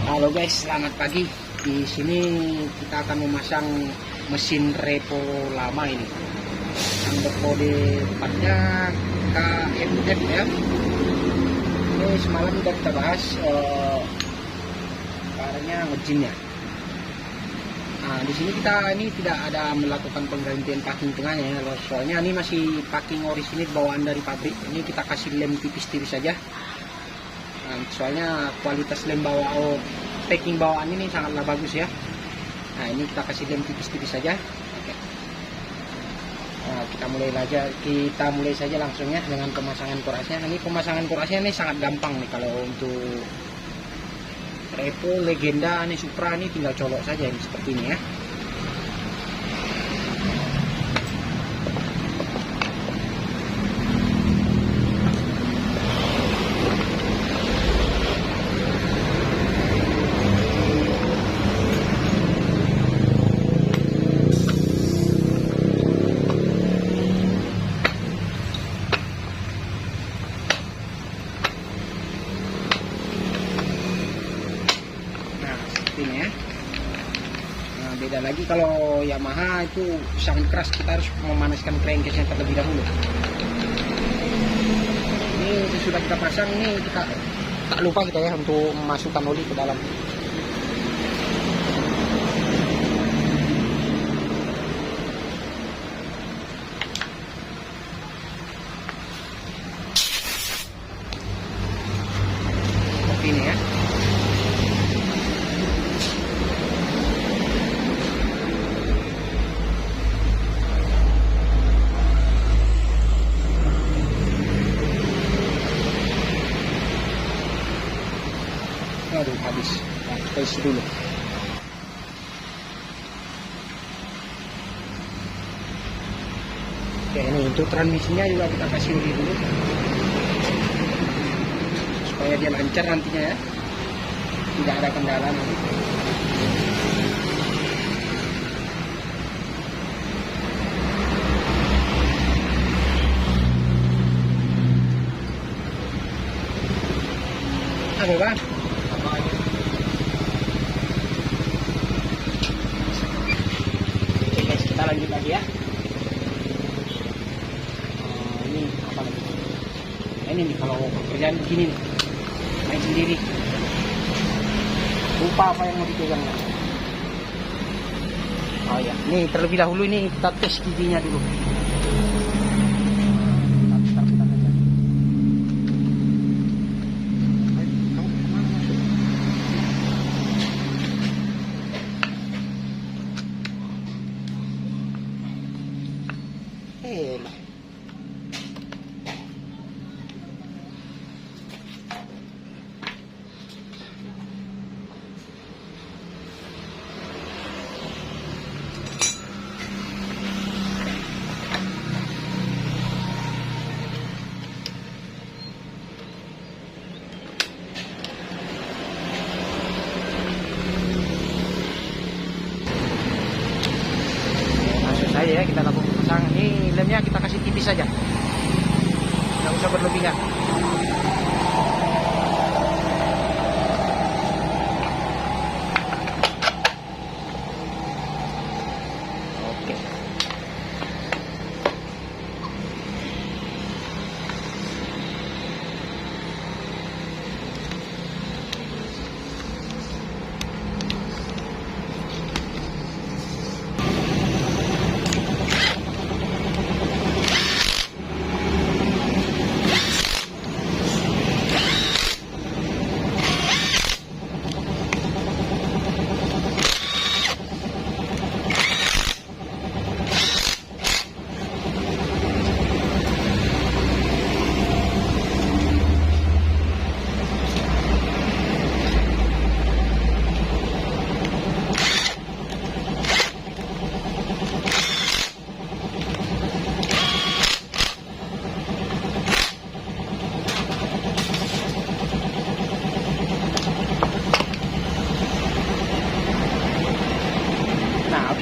Halo guys, selamat pagi. Di sini kita akan memasang mesin repo lama ini yang berkode depannya KMF ya. Ini semalam udah kita bahas caranya ngejinnya. Nah, di sini kita ini tidak ada melakukan penggantian packing tengahnya ya, soalnya ini masih packing orisinil bawaan dari pabrik. Ini kita kasih lem tipis-tipis saja. Nah, soalnya kualitas lem packing bawaan ini sangatlah bagus ya. Nah, ini kita kasih lem tipis-tipis saja. Oke. Nah, kita mulai saja langsung ya dengan pemasangan kurasnya. Ini pemasangan kurasnya ini sangat gampang nih. Kalau untuk repo, legenda, ini supra ini tinggal colok saja ini seperti ini ya. Ini ya. Nah, beda lagi kalau Yamaha itu sangat keras, kita harus memanaskan crankcase-nya terlebih dahulu. Ini sudah kita pasang, ini kita tak lupa kita ya untuk memasukkan oli ke dalam. Seperti ini ya. Aduh, habis. Nah, kita isi dulu. Oke, ini untuk transmisinya juga kita kasih oli dulu supaya dia lancar nantinya ya, tidak ada kendala nanti. Apa bang? Oke guys, kita lanjut lagi ya. Ini apa lagi? Ini nih kalau pekerjaan begini nih, main sendiri, lupa apa yang mau dipegang. Oh ya, nih terlebih dahulu ini kita tes giginya dulu. Ya, kita lakukan pasang. Ini lemnya kita kasih tipis saja, nggak usah berlebihan. Oke.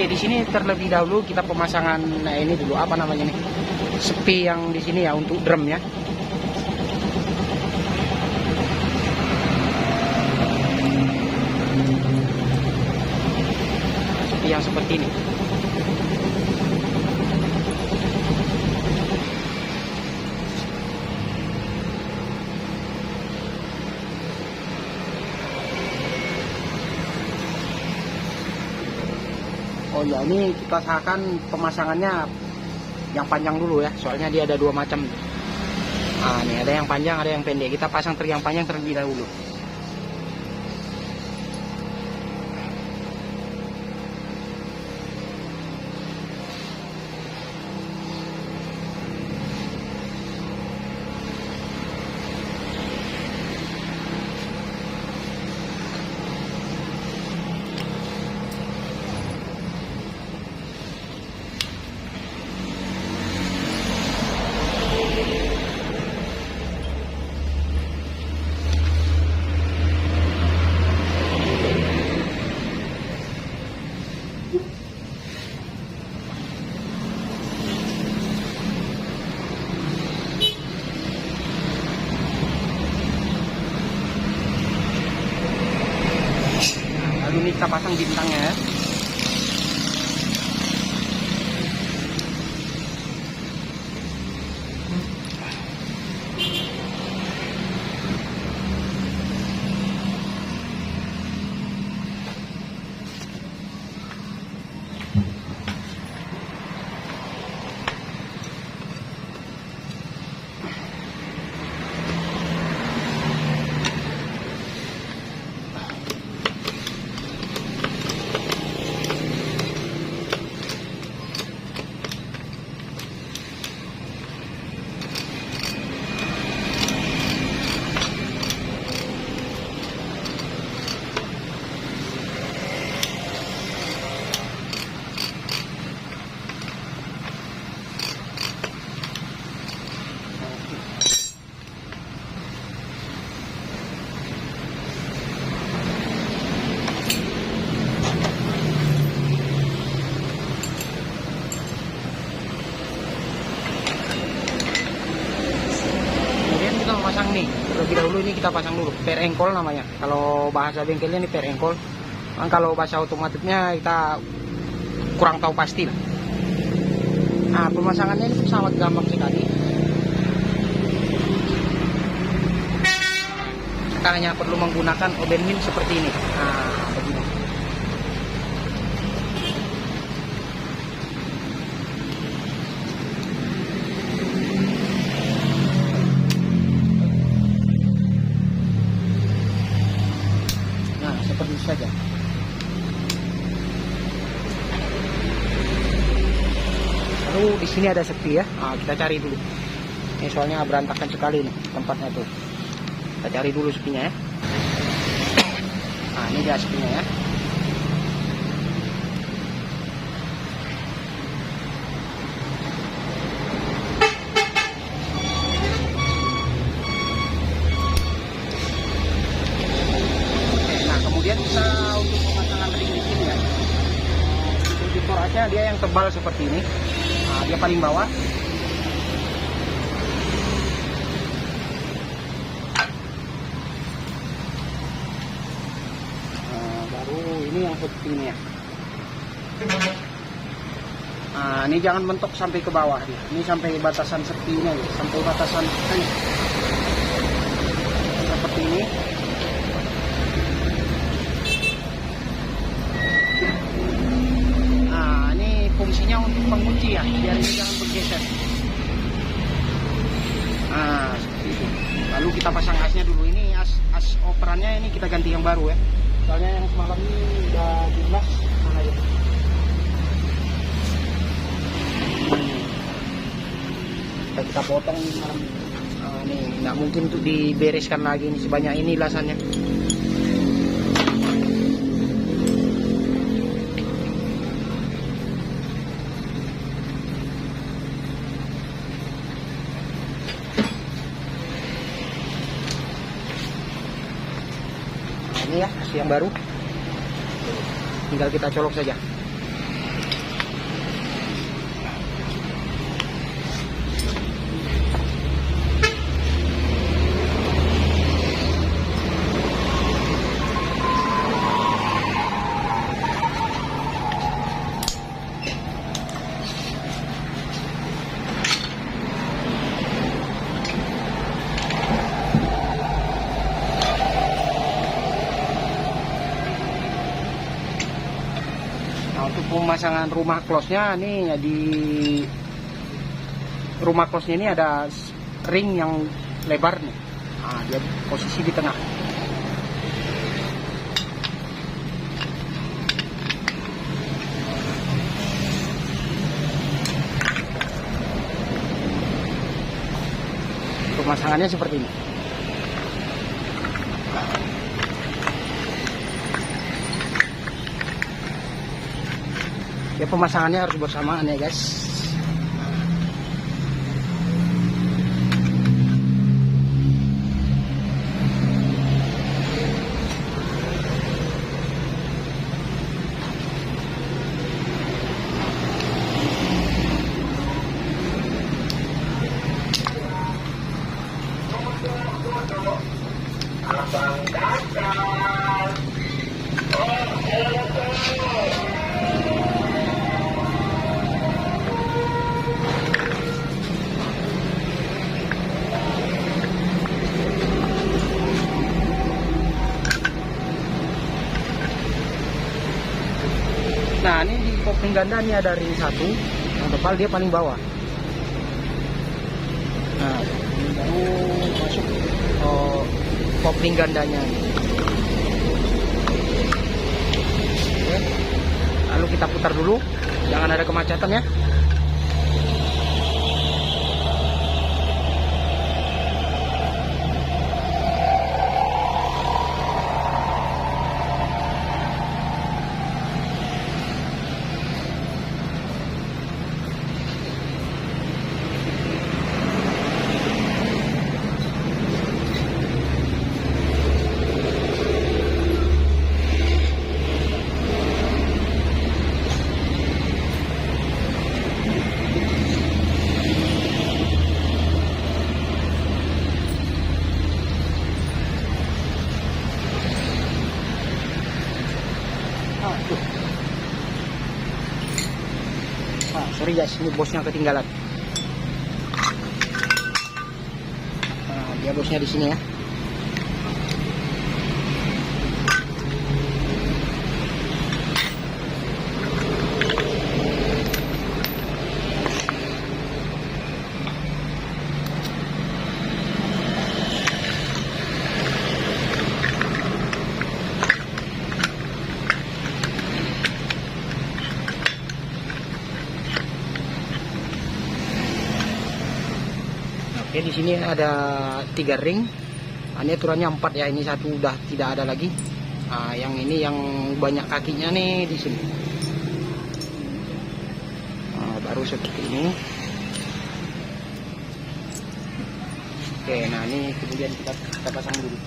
Oke, di sini terlebih dahulu kita pemasangan ini dulu, apa namanya nih? Sepi yang di sini ya untuk drum ya. yang seperti ini. Oh ya, ini kita usahakan pemasangannya yang panjang dulu ya, soalnya dia ada dua macam. Nah, ini ada yang panjang, ada yang pendek. Kita pasang truk yang panjang terlebih dahulu. Lalu ini kita pasang bintangnya ya. Pasang nih, terlebih dahulu ini kita pasang dulu per engkol namanya, kalau bahasa bengkelnya ini per engkol. Kalau bahasa otomatisnya kita kurang tahu pasti lah. Nah, pemasangannya ini sangat gampang sekali. Kita hanya perlu menggunakan oven mill seperti ini. Nah, begini. Seperti itu saja. Lalu di sini ada sepi ya. Nah, kita cari dulu. Ini soalnya berantakan sekali nih tempatnya tuh. Kita cari dulu sepinya ya. Nah, ini dia sepinya ya. Bisa untuk pemasangan ring di sini ya. Untuk dekorasinya dia yang tebal seperti ini. Nah, dia paling bawah. Nah, baru ini yang seperti ini ya. Nah, ini jangan mentok sampai ke bawah dia. Ini sampai batasan sepinya ya, sampai batasan ini. Seperti ini. Fungsinya untuk mengunci ya, biar ini jangan bergeser. Nah, seperti itu. Lalu kita pasang asnya dulu. Ini as operannya ini kita ganti yang baru ya. Soalnya yang semalam ini udah jelas mana ya. Kita potong ini malam. Nah, ini nggak mungkin untuk dibereskan lagi ini sebanyak ini lasannya. Ini ya as yang baru, tinggal kita colok saja. Nah, untuk pemasangan rumah close-nya nih, di rumah close-nya ini ada ring yang lebar nih. Nah, dia posisi di tengah. Pemasangannya seperti ini. Ya, pemasangannya harus bersamaan ya guys. Nah, ini di kopling ganda nih ada ring satu, yang tebal dia paling bawah. Nah, ini baru masuk kopling gandanya. Oke. Lalu kita putar dulu, jangan ada kemacetan ya. Sorry guys, ini bosnya ketinggalan. Nah, dia bosnya di sini ya. Oke, di sini ada 3 ring. Ini aturannya 4 ya. Ini satu udah tidak ada lagi. Nah, yang ini yang banyak kakinya nih di sini. Nah, baru seperti ini. Oke, nah ini kemudian kita pasang dulu.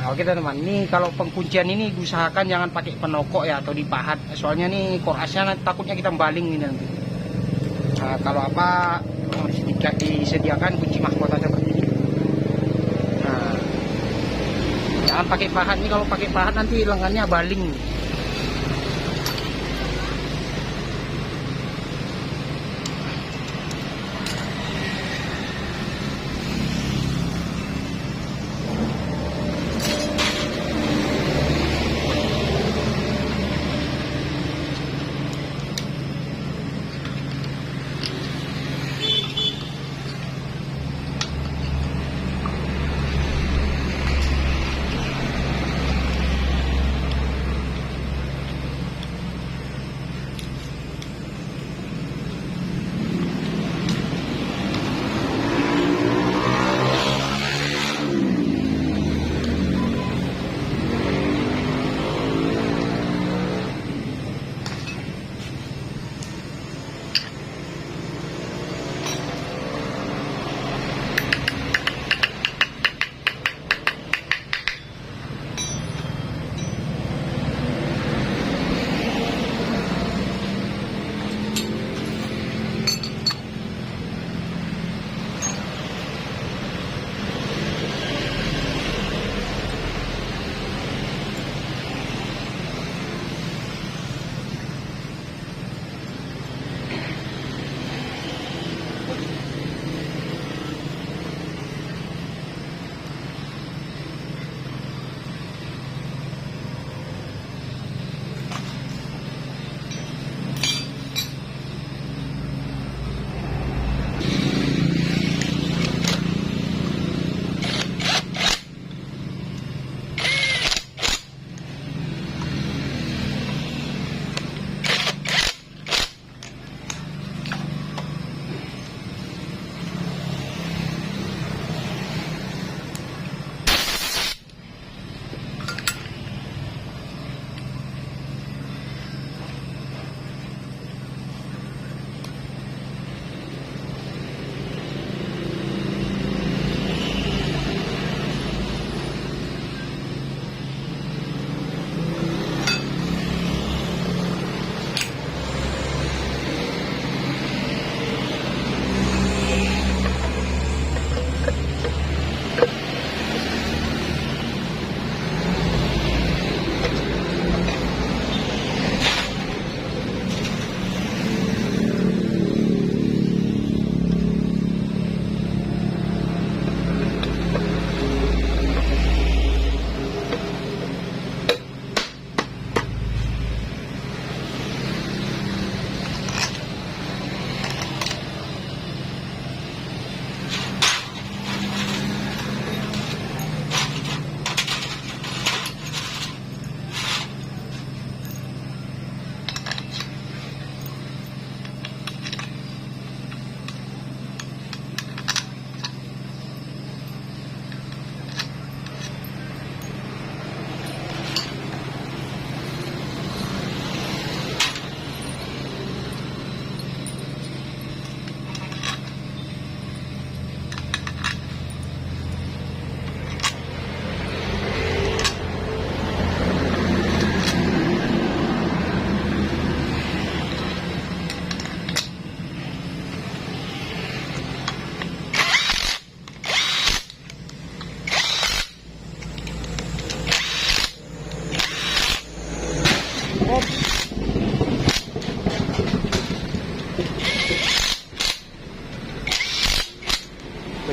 Oke teman-teman, ini kalau pengkuncian ini diusahakan jangan pakai penokok ya atau dipahat. Soalnya nih korasnya takutnya kita baling ini nanti. Nah, kalau apa disediakan kunci mahkota seperti ini. Nah, ya Jangan pakai pahat nih, kalau pakai pahat nanti lengannya baling.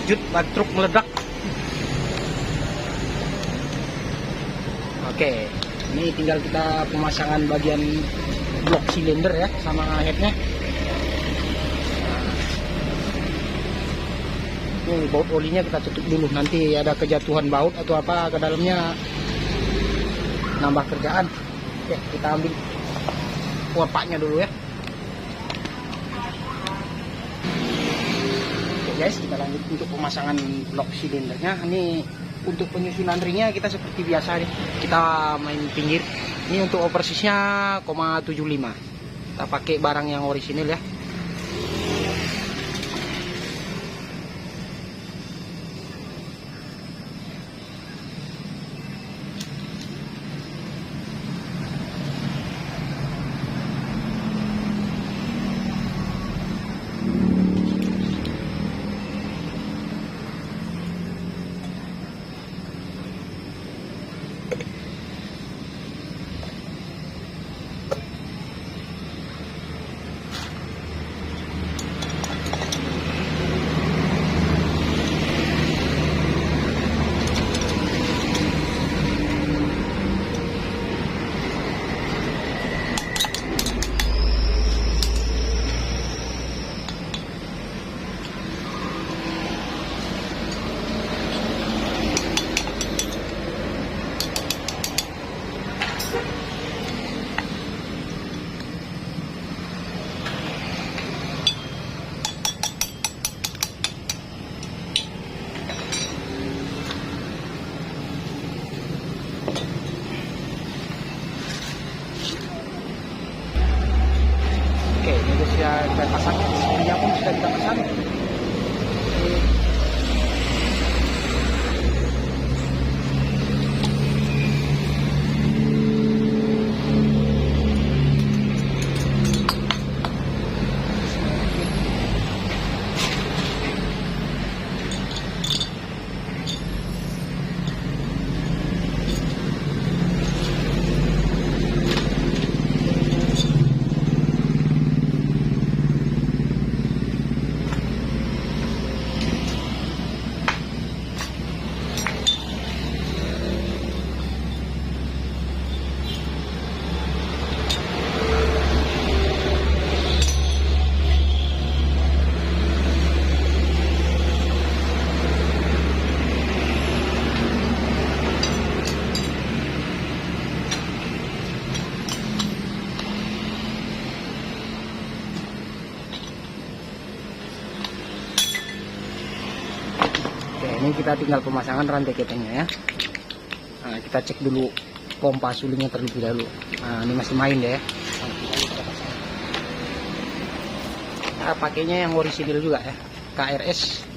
Kejut ban truk meledak. Oke, ini tinggal kita pemasangan bagian blok silinder ya sama headnya. Ini baut olinya kita tutup dulu, nanti ada kejatuhan baut atau apa ke dalamnya nambah kerjaan. Oke, kita ambil kuapaknya dulu ya. Oke guys, kita lanjut untuk pemasangan blok silindernya. Ini untuk penyusunan ringnya kita seperti biasa nih, kita main pinggir. Ini untuk oversiznya 0,75. Kita pakai barang yang orisinil ya. kita tinggal pemasangan rantai ketengnya ya. Nah, kita cek dulu pompa sulingnya terlebih dahulu. Nah, ini masih main deh. Nah, pakainya yang orisinil juga ya, KRS.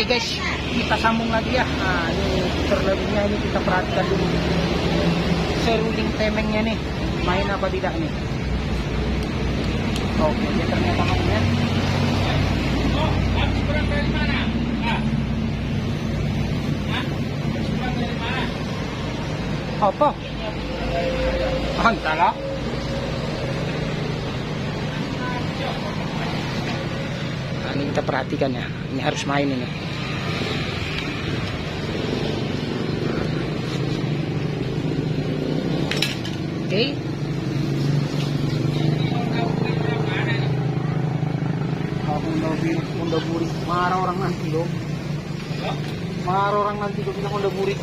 Oke guys, kita sambung lagi ya. Nah, ini terlebihnya ini kita perhatikan dulu seruling temengnya nih, main apa tidak nih. Oke, dia ternyata main ya. Apa? Entahlah. Nah, ini kita perhatikan ya. Ini harus main ini. Oke. Honda Buri. Marah orang nanti loh. Marah orang nanti tuh bilang Honda Buri.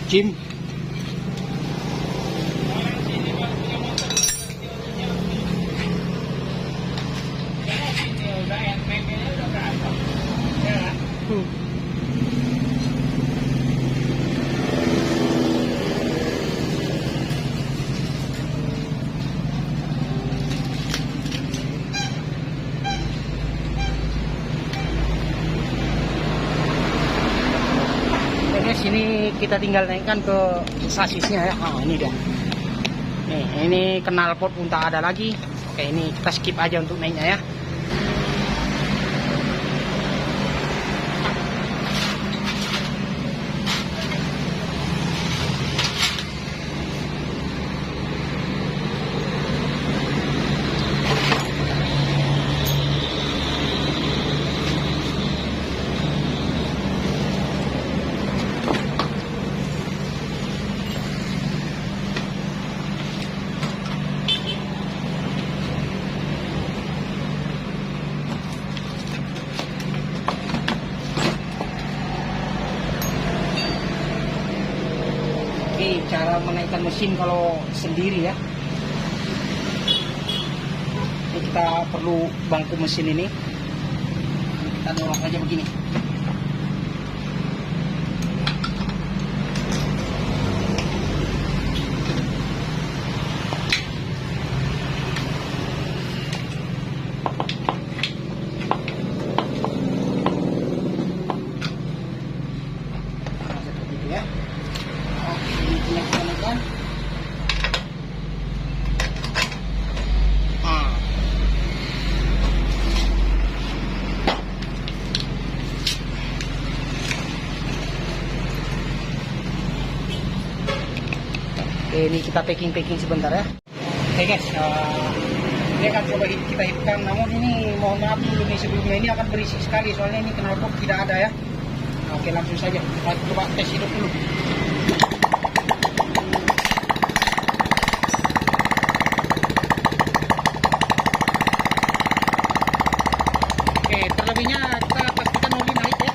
Jim. Sini kita tinggal naikkan ke sasisnya ya. Oh, ini dia. Nih, ini knalpot pun tak ada lagi. Oke, ini kita skip aja untuk naiknya ya. Oke, cara menaikkan mesin kalau sendiri ya. Ini kita perlu bangku mesin ini. Kita dorong aja begini. Seperti itu ya. Tekan. Oke, ini kita packing sebentar ya. Oke guys, ini akan coba kita hidupkan. Namun ini mohon maaf dulu nih, sebelumnya ini akan berisik sekali soalnya ini knalpot tidak ada ya. Oke, langsung saja kita coba tes hidup dulu. Terlebihnya kita pastikan oli naik ya.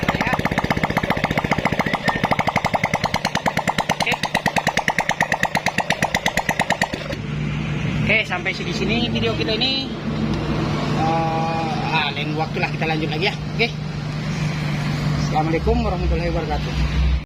Jangan Oke, sampai di sini video kita ini. Lain waktu lah kita lanjut lagi ya. Oke. Assalamualaikum warahmatullahi wabarakatuh.